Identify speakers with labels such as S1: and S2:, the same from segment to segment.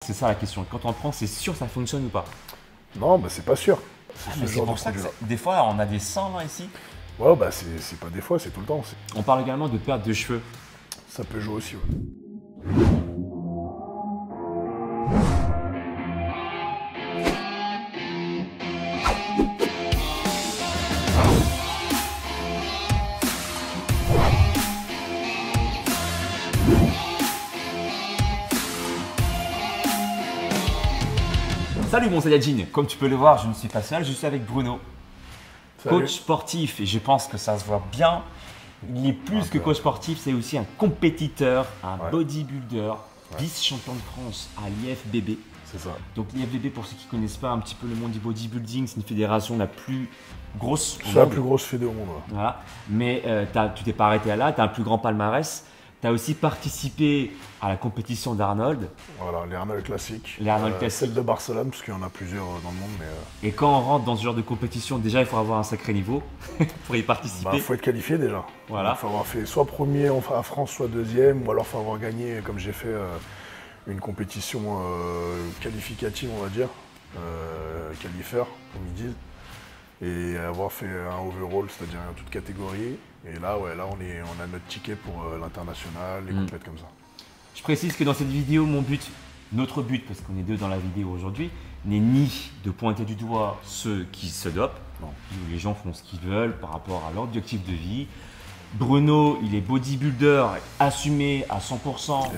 S1: C'est ça la question. Quand on le prend, c'est sûr que ça fonctionne ou pas?
S2: Non, bah c'est pas sûr.
S1: Mais c'est pour ça que des fois, on a des sangs là ici.
S2: Ouais, bah c'est pas des fois, c'est tout le temps.
S1: On parle également de perte de cheveux.
S2: Ça peut jouer aussi, ouais.
S1: Salut mon Saiyajin, comme tu peux le voir, je ne suis pas seul, je suis avec Bruno,
S2: Salut.
S1: coach sportif, et je pense que ça se voit bien. Il est plus que coach sportif, c'est aussi un compétiteur, un bodybuilder, vice-champion de France à l'IFBB.
S2: C'est ça.
S1: Donc l'IFBB, pour ceux qui ne connaissent pas un petit peu le monde du bodybuilding, c'est une fédération la plus grosse.
S2: C'est la plus grosse fédé au monde. Ouais.
S1: Voilà. Mais tu t'es pas arrêté à là, tu as un plus grand palmarès. Tu as aussi participé à la compétition d'Arnold.
S2: Voilà, les Arnold classiques.
S1: Les Arnold classiques.
S2: Celle de Barcelone, parce qu'il y en a plusieurs dans le monde. Mais
S1: Et quand on rentre dans ce genre de compétition, déjà il faut avoir un sacré niveau pour y participer.
S2: il faut être qualifié déjà.
S1: Voilà.
S2: Il faut avoir fait soit premier à France, soit deuxième, ou alors il faut avoir gagné, comme j'ai fait, une compétition qualificative, on va dire, qualifieur, comme ils disent, et avoir fait un overall, c'est-à-dire en toute catégorie. Et là, là on a notre ticket pour l'international, les compètes comme ça.
S1: Je précise que dans cette vidéo, notre but, parce qu'on est deux dans la vidéo aujourd'hui, n'est ni de pointer du doigt ceux qui se dopent. Non. Les gens font ce qu'ils veulent par rapport à leur objectif de vie. Bruno, il est bodybuilder assumé à 100%.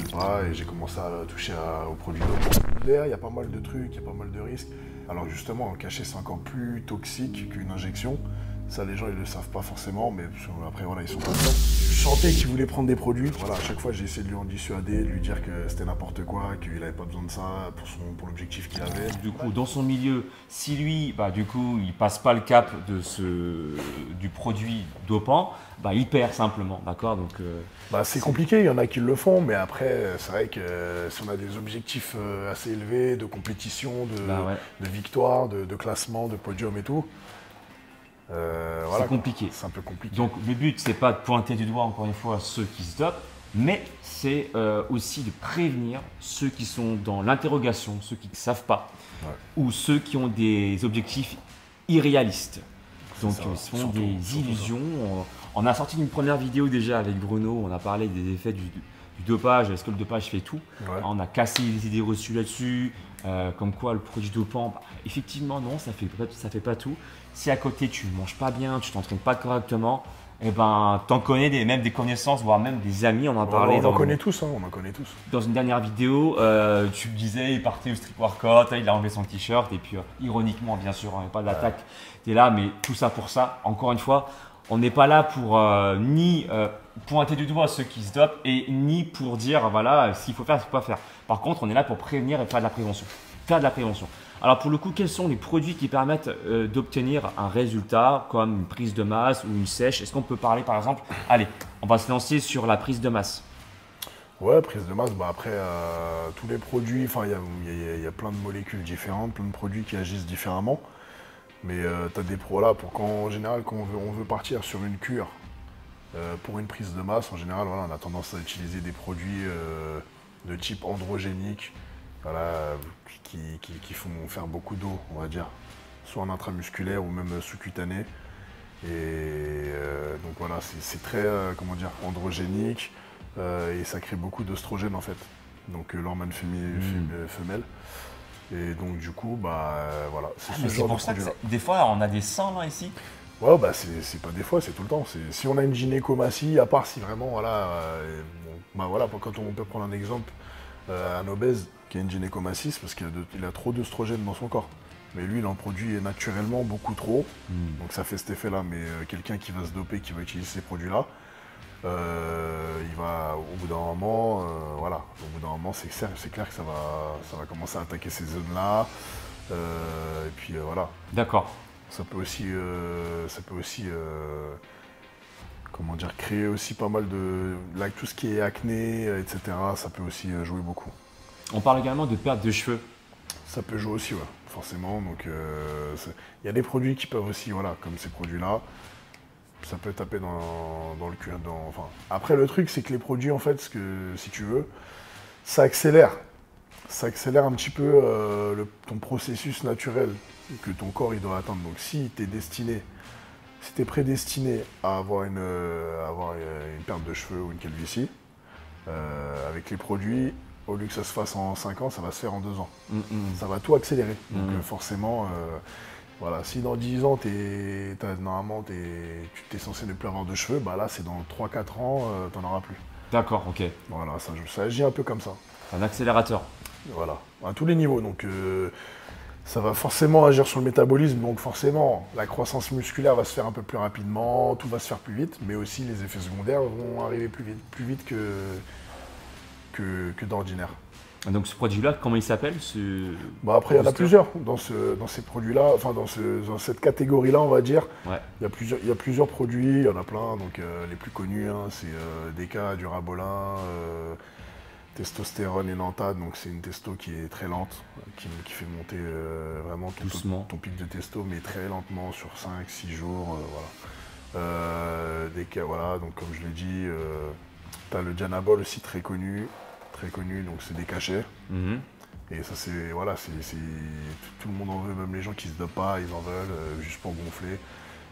S2: Et j'ai commencé à toucher aux produits dopants. Derrière, il y a pas mal de trucs, il y a pas mal de risques. Alors justement, en cachet, c'est encore plus toxique qu'une injection. Ça, les gens, ils le savent pas forcément, mais après, voilà, ils sont contents. Je sentais qu'il voulait prendre des produits. Voilà, à chaque fois, j'ai essayé de lui en dissuader, de lui dire que c'était n'importe quoi, qu'il n'avait pas besoin de ça pour l'objectif qu'il avait.
S1: Du coup, dans son milieu, si lui, du coup, il passe pas le cap du produit dopant, il perd simplement, d'accord? Donc,
S2: c'est compliqué, il y en a qui le font, mais après, c'est vrai que si on a des objectifs assez élevés de compétition, de victoire, de classement, de podium et tout,
S1: c'est compliqué.
S2: C'est un peu compliqué.
S1: Donc le but, c'est pas de pointer du doigt encore une fois ceux qui se dopent, mais c'est aussi de prévenir ceux qui sont dans l'interrogation, ceux qui ne savent pas, ou ceux qui ont des objectifs irréalistes. Donc ce sont des illusions. On a sorti une première vidéo déjà avec Bruno, on a parlé des effets du dopage, est-ce que le dopage fait tout? On a cassé les idées reçues là-dessus, comme quoi le produit dopant, effectivement non, ça fait pas tout. Si à côté tu ne manges pas bien, tu t'entraînes pas correctement, t'en connais même des connaissances, voire même des amis, on en parlait.
S2: On en connaît tous, on en connaît tous.
S1: Dans une dernière vidéo, tu me disais, il partait au street workout, il a enlevé son t-shirt, et puis ironiquement bien sûr, pas d'attaque, tu es là, mais tout ça pour ça, encore une fois, on n'est pas là pour ni pointer du doigt ceux qui se dopent et ni pour dire voilà s'il faut faire, ce qu'il ne faut pas faire. Par contre, on est là pour prévenir et faire de la prévention. Alors pour le coup, quels sont les produits qui permettent d'obtenir un résultat comme une prise de masse ou une sèche? Est-ce qu'on peut parler par exemple, allez, on va se lancer sur la prise de masse.
S2: Ouais, prise de masse, après tous les produits, il y a plein de molécules différentes, plein de produits qui agissent différemment. Mais tu as des là en général, quand on veut partir sur une cure pour une prise de masse, en général, on a tendance à utiliser des produits de type androgénique, qui font faire beaucoup d'eau, on va dire, soit en intramusculaire ou même sous-cutané. Et donc voilà, c'est très androgénique et ça crée beaucoup d'oestrogène en fait, donc l'hormone femelle. Et donc du coup, voilà, c'est ce genre de produit là.
S1: Des fois, on a des sangs là ici.
S2: Ouais, c'est pas des fois, c'est tout le temps. Si on a une gynécomastie, à part si vraiment, voilà, quand on peut prendre un exemple, un obèse qui a une gynécomastie, parce qu'il a trop d'œstrogène dans son corps. Mais lui, il en produit naturellement beaucoup trop, donc ça fait cet effet-là. Mais quelqu'un qui va se doper, qui va utiliser ces produits-là, il va, au bout d'un moment, c'est clair que ça va commencer à attaquer ces zones-là. Et puis voilà.
S1: D'accord.
S2: Ça peut aussi créer aussi pas mal de... tout ce qui est acné, etc. Ça peut aussi jouer beaucoup.
S1: On parle également de perte de cheveux.
S2: Ça peut jouer aussi, forcément. Donc il y a des produits qui peuvent aussi, comme ces produits-là, ça peut taper dans le cuir. Après, le truc, c'est que les produits, en fait, si tu veux, ça accélère ça accélère un petit peu ton processus naturel que ton corps il doit atteindre. Donc si tu es prédestiné à avoir une perte de cheveux ou une calvitie, avec les produits, au lieu que ça se fasse en 5 ans, ça va se faire en 2 ans. Ça va tout accélérer. Donc forcément, voilà, si dans 10 ans, normalement, tu es censé ne plus avoir de cheveux, bah là, c'est dans 3-4 ans, tu n'en auras plus.
S1: D'accord, ok.
S2: Voilà, ça agit un peu comme ça.
S1: Un accélérateur.
S2: Voilà, à tous les niveaux. Donc ça va forcément agir sur le métabolisme. Donc forcément, la croissance musculaire va se faire un peu plus rapidement, tout va se faire plus vite, mais aussi les effets secondaires vont arriver plus vite que d'ordinaire.
S1: Donc ce produit-là, comment il s'appelle
S2: Bah après, il y en a plusieurs dans ces produits-là, enfin dans cette catégorie-là, on va dire.
S1: Ouais.
S2: Il y a plusieurs produits, il y en a plein. Donc les plus connus, hein, c'est DK, Durabolin, testostérone et Nantad. Donc c'est une testo qui est très lente, qui fait monter vraiment ton pic de testo, mais très lentement sur 5-6 jours. Voilà. DK, voilà, donc comme je l'ai dit, tu as le Dianabol aussi très connu, donc c'est des cachets. Et ça c'est, voilà, tout le monde en veut, même les gens qui se dopent pas, ils en veulent juste pour gonfler.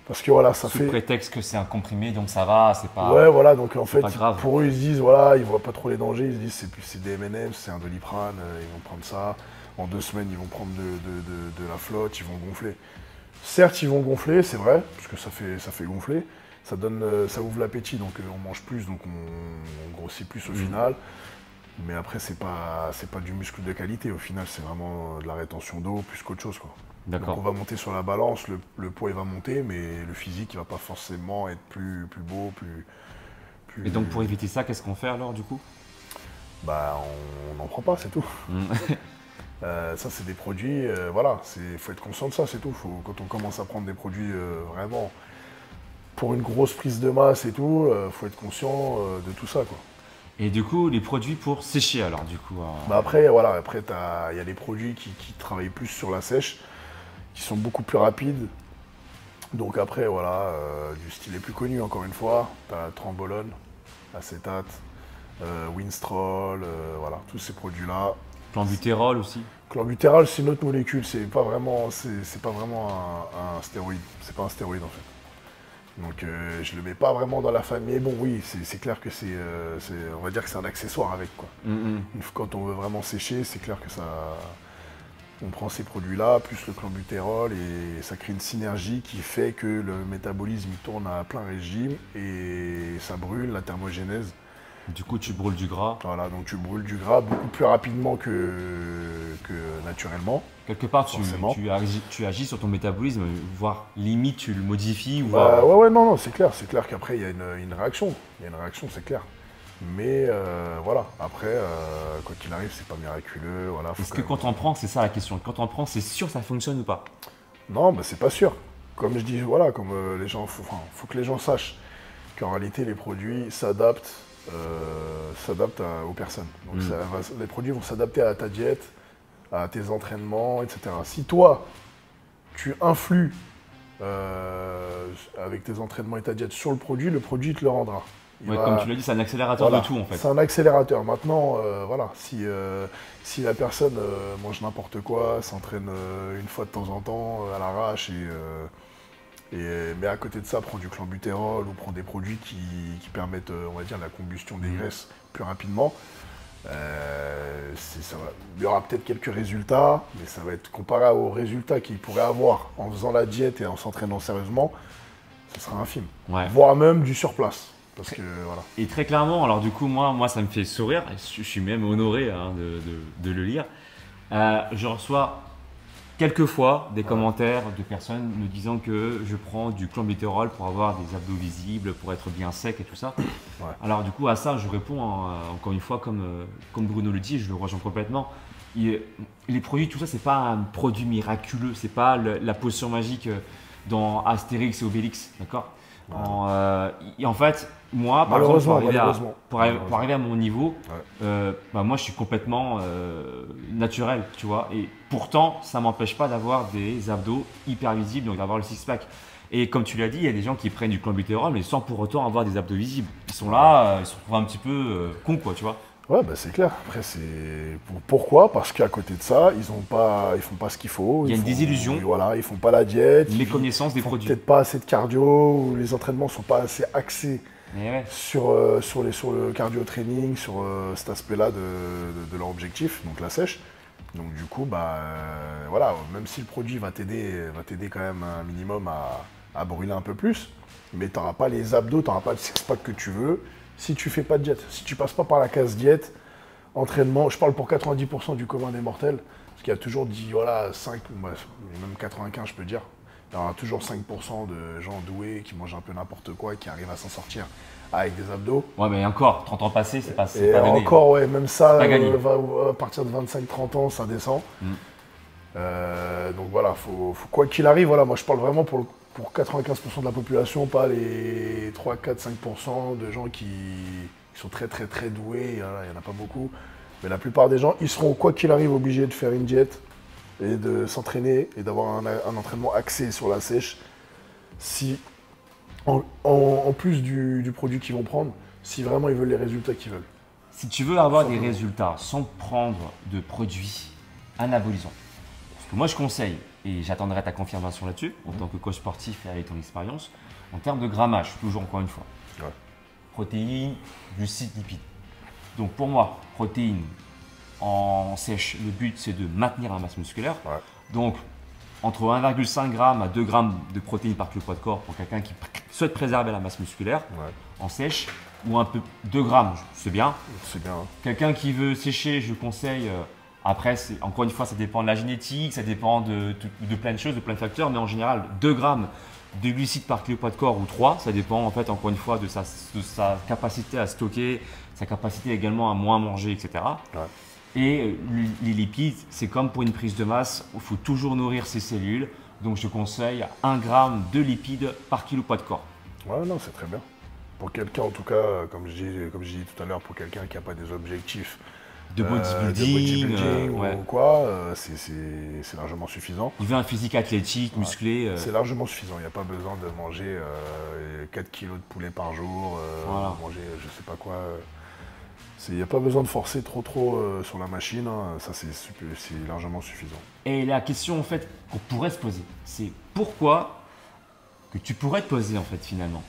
S2: Parce que voilà, ça
S1: Sous prétexte que c'est un comprimé, donc ça va, c'est pas.
S2: Ouais, voilà, donc en fait,
S1: grave.
S2: pour eux, ils se disent, voilà, ils voient pas trop les dangers, ils se disent, c'est des M&M's, c'est un Doliprane, ils vont prendre ça. En 2 semaines, ils vont prendre de la flotte, ils vont gonfler. Certes, ils vont gonfler, c'est vrai, parce que ça fait gonfler. Ça ouvre l'appétit, donc on mange plus, donc on grossit plus au final. Mais après, c'est pas du muscle de qualité. Au final, c'est vraiment de la rétention d'eau plus qu'autre chose, quoi.
S1: D'accord.
S2: Donc on va monter sur la balance, le poids il va monter, mais le physique il va pas forcément être plus beau, plus.
S1: Et donc pour éviter ça, qu'est-ce qu'on fait alors du coup?
S2: Bah on n'en prend pas, c'est tout. Ça c'est des produits, voilà, faut être conscient de ça, c'est tout. Quand on commence à prendre des produits vraiment pour une grosse prise de masse et tout, faut être conscient de tout ça, quoi.
S1: Et du coup, les produits pour sécher alors du coup
S2: Bah après, voilà, il y a des produits qui travaillent plus sur la sèche, qui sont beaucoup plus rapides. Donc après, voilà, du style les plus connus, encore une fois, tu as Trembolone, Acétate, Winstrol, voilà, tous ces produits-là.
S1: Clenbuterol aussi.
S2: Clenbuterol, c'est une autre molécule, c'est pas vraiment un stéroïde, c'est pas un stéroïde en fait. Donc je le mets pas vraiment dans la famille, mais bon oui, c'est clair que on va dire que c'est un accessoire avec, quoi. Quand on veut vraiment sécher, c'est clair que ça. On prend ces produits-là, plus le clenbuterol, et ça crée une synergie qui fait que le métabolisme il tourne à plein régime et ça brûle la thermogénèse.
S1: Du coup, tu brûles du gras.
S2: Voilà, donc tu brûles du gras beaucoup plus rapidement que naturellement.
S1: Quelque part, tu agis sur ton métabolisme, voire limite tu le modifies.
S2: Ouais, non, c'est clair qu'après il y a une réaction. Il y a une réaction, c'est clair. Mais voilà, après, quoi qu'il arrive, c'est pas miraculeux. Voilà,
S1: est-ce que quand on prend, c'est ça la question, quand on prend, c'est sûr que ça fonctionne ou pas?
S2: Non, bah, c'est pas sûr. Comme je dis, voilà, comme les gens, faut que les gens sachent qu'en réalité, les produits s'adaptent aux personnes. Donc les produits vont s'adapter à ta diète, à tes entraînements, etc. Si toi, tu influes avec tes entraînements et ta diète sur le produit te le rendra.
S1: Comme tu l'as dit, c'est un accélérateur de tout en fait.
S2: C'est un accélérateur. Maintenant, voilà, si la personne mange n'importe quoi, s'entraîne une fois de temps en temps à l'arrache, mais à côté de ça, prend du clenbuterol ou prend des produits qui permettent, on va dire, la combustion des graisses plus rapidement, il y aura peut-être quelques résultats, mais ça va être comparé aux résultats qu'il pourrait avoir en faisant la diète et en s'entraînant sérieusement, ce sera infime. Voire même du surplace. Parce que, voilà.
S1: Et très clairement, alors du coup, moi ça me fait sourire, je suis même honoré de le lire. Je reçois quelquefois des commentaires de personnes me disant que je prends du clenbuterol pour avoir des abdos visibles, pour être bien sec et tout ça. Alors du coup, à ça, je réponds encore une fois, comme Bruno le dit, je le rejoins complètement. Les produits, tout ça, c'est pas un produit miraculeux, c'est pas la potion magique dans Astérix et Obélix, d'accord? En fait, moi, par exemple, pour arriver à mon niveau, moi je suis complètement naturel, tu vois. Et pourtant, ça ne m'empêche pas d'avoir des abdos hyper visibles, donc d'avoir le six-pack. Et comme tu l'as dit, il y a des gens qui prennent du clenbuterol, mais sans pour autant avoir des abdos visibles. Ils sont là, ils se retrouvent un petit peu cons, quoi, tu vois.
S2: Ouais, bah c'est clair. Après, pourquoi? Parce qu'à côté de ça, ils font pas ce qu'il faut.
S1: Il y a une désillusion.
S2: Voilà, ils font pas la diète.
S1: Une méconnaissance des
S2: font
S1: produits.
S2: Peut-être pas assez de cardio, ou les entraînements sont pas assez axés
S1: Ouais.
S2: sur le cardio training, sur cet aspect-là de leur objectif, donc la sèche. Donc du coup, voilà, même si le produit va t'aider quand même un minimum à brûler un peu plus, mais tu n'auras pas les abdos, tu n'auras pas le six-pack que tu veux si tu fais pas de diète. Si tu passes pas par la case diète, entraînement, je parle pour 90% du commun des mortels, parce qu'il y a toujours dit, voilà, 5, même 95 je peux dire, il y aura toujours 5% de gens doués qui mangent un peu n'importe quoi et qui arrivent à s'en sortir avec des abdos.
S1: Ouais, mais encore, 30 ans passés, c'est pas
S2: Et
S1: donné.
S2: encore, ouais, même ça,
S1: à
S2: partir de 25-30 ans, ça descend. Donc voilà, faut quoi qu'il arrive, voilà, moi je parle vraiment pour 95% de la population, pas les 3, 4, 5% de gens qui sont très très très doués, il n'y en a pas beaucoup. Mais la plupart des gens, ils seront quoi qu'il arrive obligés de faire une diète et de s'entraîner et d'avoir un entraînement axé sur la sèche. Si, en plus du produit qu'ils vont prendre, si vraiment ils veulent les résultats qu'ils veulent.
S1: Si tu veux avoir des résultats sans prendre de produits anabolisants, ce que moi je conseille, et j'attendrai ta confirmation là-dessus, en tant que coach sportif et avec ton expérience, en termes de grammage, toujours encore une fois, protéines, glucides, lipides. Donc pour moi, protéines en sèche, le but c'est de maintenir la masse musculaire. Donc entre 1,5 g à 2 g de protéines par kilo poids de corps pour quelqu'un qui souhaite préserver la masse musculaire en sèche, ou un peu 2 g, c'est bien.
S2: C'est bien.
S1: Quelqu'un qui veut sécher, je conseille. Après, encore une fois, ça dépend de la génétique, ça dépend de plein de choses, de plein de facteurs, mais en général, 2 grammes de glucides par kilo poids de corps ou 3, ça dépend en fait, encore une fois, de sa capacité à stocker, sa capacité également à moins manger, etc. Et les lipides, c'est comme pour une prise de masse, il faut toujours nourrir ses cellules. Donc je conseille 1 gramme de lipides par kilo poids de corps.
S2: Ouais, non, c'est très bien. Pour quelqu'un, en tout cas, comme je dis tout à l'heure, pour quelqu'un qui n'a pas des objectifs
S1: de bodybuilding
S2: ou quoi, c'est largement suffisant.
S1: Il veut un physique athlétique, musclé.
S2: C'est largement suffisant. Il n'y a pas besoin de manger 4 kilos de poulet par jour, manger je sais pas quoi. Il n'y a pas besoin de forcer trop sur la machine. Ça, c'est largement suffisant.
S1: Et la question en fait qu'on pourrait se poser, c'est pourquoi que tu pourrais te poser en fait finalement.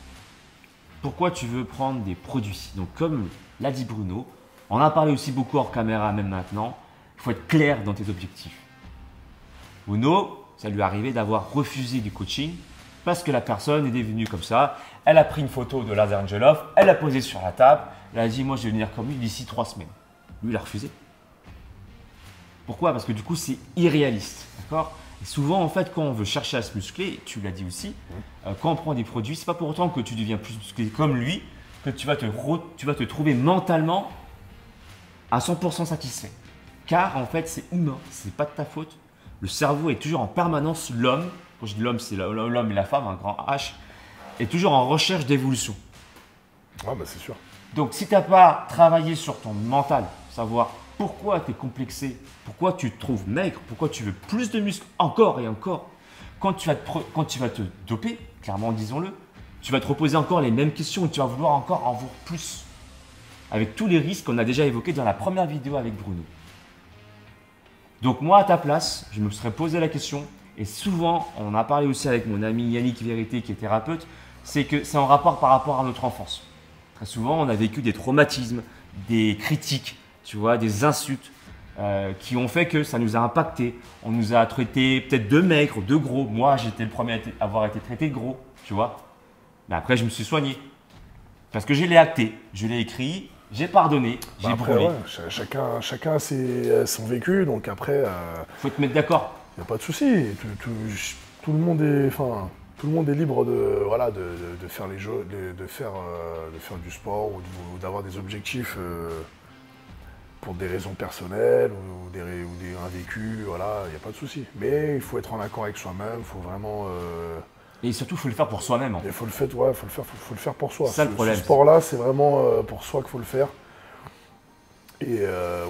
S1: Pourquoi tu veux prendre des produits? Donc comme l'a dit Bruno, on en a parlé aussi beaucoup hors caméra même maintenant, il faut être clair dans tes objectifs. Bruno, ça lui est arrivé d'avoir refusé du coaching parce que la personne est devenue comme ça. Elle a pris une photo de Lazar Angelov, elle l'a posée sur la table, elle a dit moi je vais venir comme lui d'ici 3 semaines. Lui il a refusé. Pourquoi? Parce que du coup c'est irréaliste. D'accord? Et souvent en fait quand on veut chercher à se muscler, tu l'as dit aussi, quand on prend des produits, c'est pas pour autant que tu deviens plus musclé comme lui, que tu vas te trouver mentalement à 100% satisfait. Car en fait c'est humain, c'est pas de ta faute. Le cerveau est toujours en permanence, l'homme, quand je dis l'homme c'est l'homme et la femme, un grand H, est toujours en recherche d'évolution.
S2: Ah bah c'est sûr.
S1: Donc si tu n'as pas travaillé sur ton mental, savoir pourquoi tu es complexé, pourquoi tu te trouves maigre, pourquoi tu veux plus de muscles encore et encore, quand tu vas te doper, clairement disons-le, tu vas te reposer encore les mêmes questions et tu vas vouloir encore en voir plus. Avec tous les risques qu'on a déjà évoqués dans la première vidéo avec Bruno. Donc moi à ta place, je me serais posé la question, et souvent on en a parlé aussi avec mon ami Yannick Vérité qui est thérapeute, c'est que c'est en rapport par rapport à notre enfance. Très souvent on a vécu des traumatismes, des critiques, tu vois, des insultes qui ont fait que ça nous a impacté. On nous a traité peut-être de maigres, de gros. Moi j'étais le premier à avoir été traité de gros, tu vois. Mais après je me suis soigné. Parce que je l'ai acté, je l'ai écrit, j'ai pardonné, j'ai brûlé.
S2: Ouais, chacun a son vécu, donc après…
S1: faut te mettre d'accord.
S2: Il n'y a pas de souci. Tout le monde est libre de faire les jeux, de faire du sport ou d'avoir des objectifs pour des raisons personnelles ou un vécu, voilà, il n'y a pas de souci. Mais il faut être en accord avec soi-même, il faut vraiment…
S1: Et surtout, il faut le faire pour soi-même.
S2: Il faut le faire pour soi.
S1: C'est ça le problème.
S2: Ce sport-là, c'est vraiment pour soi qu'il faut le faire. Et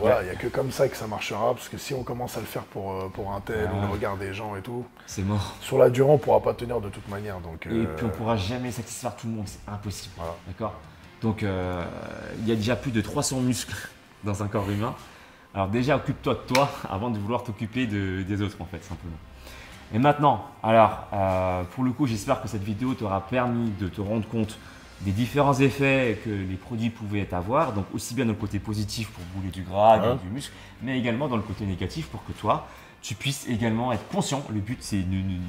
S2: voilà, il n'y a que comme ça que ça marchera, parce que si on commence à le faire pour un tel ou le regard des gens et tout,
S1: c'est mort.
S2: Sur la durée, on ne pourra pas tenir de toute manière. Donc,
S1: et puis on ne pourra jamais satisfaire tout le monde, c'est impossible. Voilà. D'accord. Donc il y a déjà plus de 300 muscles dans un corps humain. Alors déjà, occupe-toi de toi avant de vouloir t'occuper des autres en fait, simplement. Et maintenant, alors, pour le coup, j'espère que cette vidéo t'aura permis de te rendre compte des différents effets que les produits pouvaient avoir, donc aussi bien dans le côté positif pour brûler du gras, gagner du muscle, mais également dans le côté négatif pour que toi, tu puisses également être conscient. Le but, c'est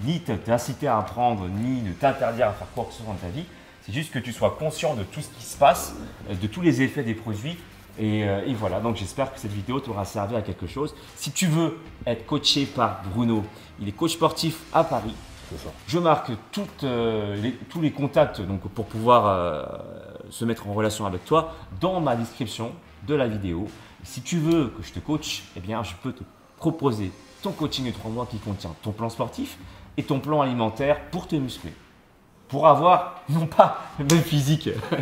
S1: ni t'inciter à apprendre, ni de t'interdire à faire quoi que ce soit dans ta vie. C'est juste que tu sois conscient de tout ce qui se passe, de tous les effets des produits. Et voilà, donc j'espère que cette vidéo t'aura servi à quelque chose. Si tu veux être coaché par Bruno, il est coach sportif à Paris.
S2: C'est ça.
S1: Je marque tous les contacts donc, pour pouvoir se mettre en relation avec toi dans ma description de la vidéo. Si tu veux que je te coach, eh bien, je peux te proposer ton coaching de 3 mois qui contient ton plan sportif et ton plan alimentaire pour te muscler. Pour avoir, non pas le même physique, je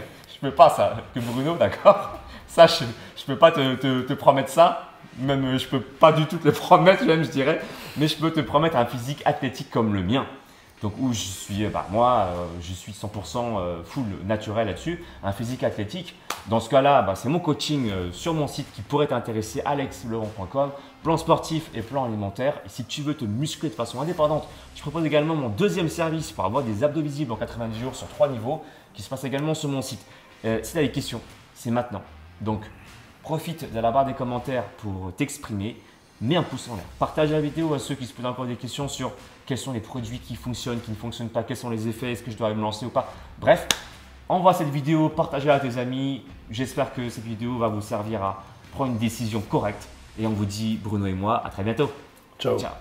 S1: ne peux pas ça, que Bruno, d'accord? Ça, je ne peux pas te promettre ça. Même, je ne peux pas du tout te le promettre, même, je dirais. Mais je peux te promettre un physique athlétique comme le mien. Donc, où je suis, je suis 100% full naturel là-dessus. Un physique athlétique. Dans ce cas-là, c'est mon coaching sur mon site qui pourrait t'intéresser, alexleron.com. Plan sportif et plan alimentaire. Et si tu veux te muscler de façon indépendante, je propose également mon deuxième service pour avoir des abdos visibles en 90 jours sur 3 niveaux qui se passe également sur mon site. Si tu as des questions, c'est maintenant. Donc, profite de la barre des commentaires pour t'exprimer. Mets un pouce en l'air. Partage la vidéo à ceux qui se posent encore des questions sur quels sont les produits qui fonctionnent, qui ne fonctionnent pas, quels sont les effets, est-ce que je dois me lancer ou pas. Bref, envoie cette vidéo, partage-la à tes amis. J'espère que cette vidéo va vous servir à prendre une décision correcte. Et on vous dit, Bruno et moi, à très bientôt.
S2: Ciao.
S1: Ciao.